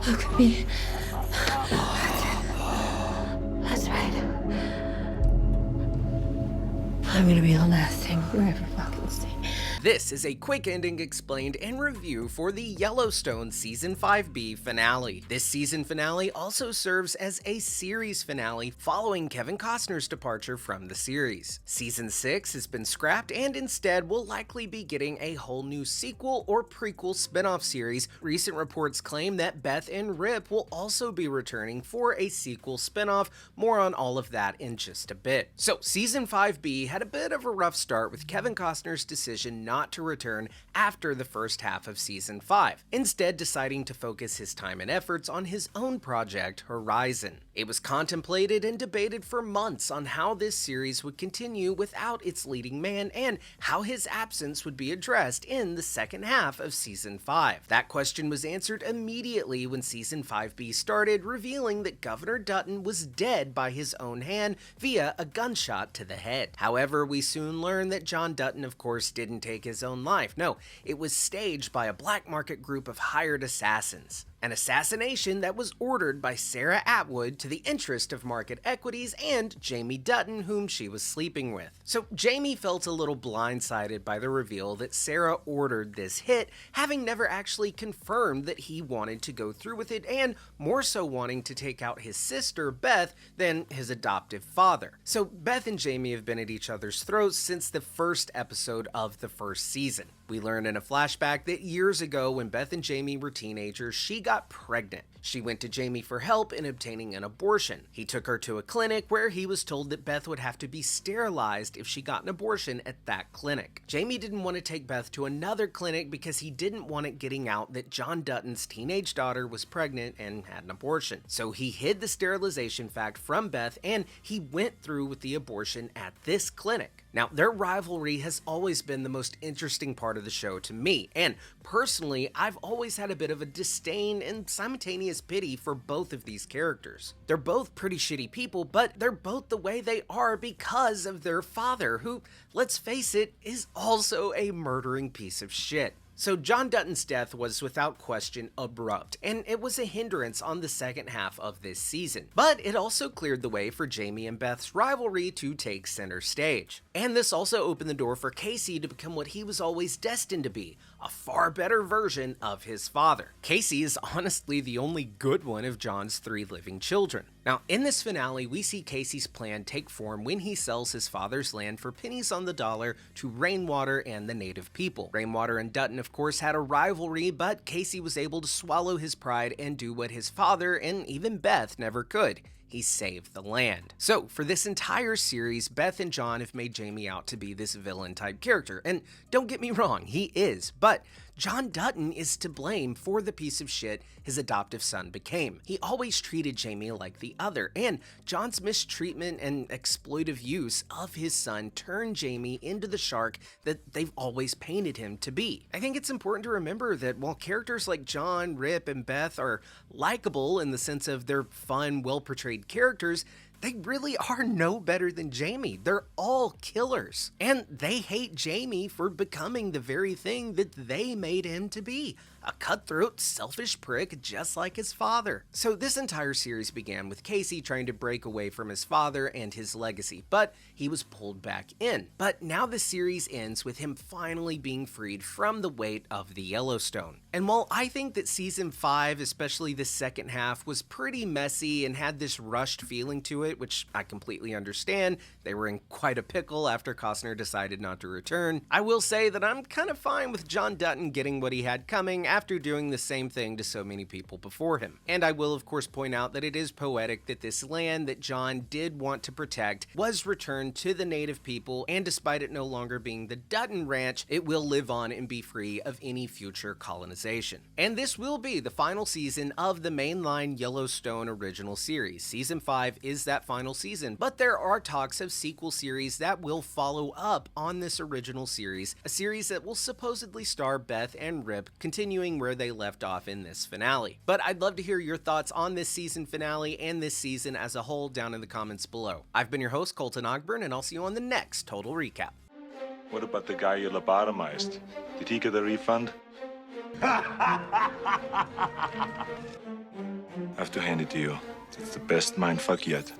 Look at me. That's right. I'm gonna be the last thing you ever fucking see. This is a quick ending explained and review for the Yellowstone Season 5B finale. This season finale also serves as a series finale following Kevin Costner's departure from the series. Season 6 has been scrapped and instead will likely be getting a whole new sequel or prequel spin-off series. Recent reports claim that Beth and Rip will also be returning for a sequel spin-off. More on all of that in just a bit. So Season 5B had a bit of a rough start with Kevin Costner's decision not to return after the first half of Season 5, instead deciding to focus his time and efforts on his own project, Horizon. It was contemplated and debated for months on how this series would continue without its leading man and how his absence would be addressed in the second half of Season 5. That question was answered immediately when Season 5B started, revealing that Governor Dutton was dead by his own hand via a gunshot to the head. However, we soon learned that John Dutton, of course, didn't take his own life. No, it was staged by a black market group of hired assassins. An assassination that was ordered by Sarah Atwood to the interest of market equities and Jamie Dutton, whom she was sleeping with. So Jamie felt a little blindsided by the reveal that Sarah ordered this hit, having never actually confirmed that he wanted to go through with it, and more so wanting to take out his sister, Beth, than his adoptive father. So Beth and Jamie have been at each other's throats since the first episode of the first season. We learn in a flashback that years ago, when Beth and Jamie were teenagers, she got pregnant. She went to Jamie for help in obtaining an abortion. He took her to a clinic where he was told that Beth would have to be sterilized if she got an abortion at that clinic. Jamie didn't want to take Beth to another clinic because he didn't want it getting out that John Dutton's teenage daughter was pregnant and had an abortion. So he hid the sterilization fact from Beth and he went through with the abortion at this clinic. Now, their rivalry has always been the most interesting part of the show to me, and personally, I've always had a bit of a disdain and simultaneous pity for both of these characters. They're both pretty shitty people, but they're both the way they are because of their father, who, let's face it, is also a murdering piece of shit. So John Dutton's death was without question abrupt, and it was a hindrance on the second half of this season. But it also cleared the way for Jamie and Beth's rivalry to take center stage. And this also opened the door for Casey to become what he was always destined to be, a far better version of his father. Casey is honestly the only good one of John's 3 living children. Now, in this finale, we see Casey's plan take form when he sells his father's land for pennies on the dollar to Rainwater and the native people. Rainwater and Dutton, of course, had a rivalry, but Casey was able to swallow his pride and do what his father and even Beth never could. He saved the land. So, for this entire series, Beth and John have made Jamie out to be this villain type character. And don't get me wrong, he is, but John Dutton is to blame for the piece of shit his adoptive son became. He always treated Jamie like the other, and John's mistreatment and exploitive use of his son turned Jamie into the shark that they've always painted him to be. I think it's important to remember that while characters like John, Rip, and Beth are likable in the sense of they're fun, well-portrayed characters, they really are no better than Jamie. They're all killers. And they hate Jamie for becoming the very thing that they made him to be. A cutthroat, selfish prick just like his father. So this entire series began with Casey trying to break away from his father and his legacy, but he was pulled back in. But now the series ends with him finally being freed from the weight of the Yellowstone. And while I think that Season 5, especially the second half, was pretty messy and had this rushed feeling to it, which I completely understand, they were in quite a pickle after Costner decided not to return, I will say that I'm kind of fine with John Dutton getting what he had coming after doing the same thing to so many people before him. And I will of course point out that it is poetic that this land that John did want to protect was returned to the native people, and despite it no longer being the Dutton Ranch, it will live on and be free of any future colonization. And this will be the final season of the mainline Yellowstone original series. Season 5 is that final season, but there are talks of sequel series that will follow up on this original series, a series that will supposedly star Beth and Rip continuing where they left off in this finale. But I'd love to hear your thoughts on this season finale and this season as a whole down in the comments below. I've been your host, Colton Ogburn, and I'll see you on the next Total Recap. What about the guy you lobotomized? Did he get a refund? I have to hand it to you. It's the best mindfuck yet.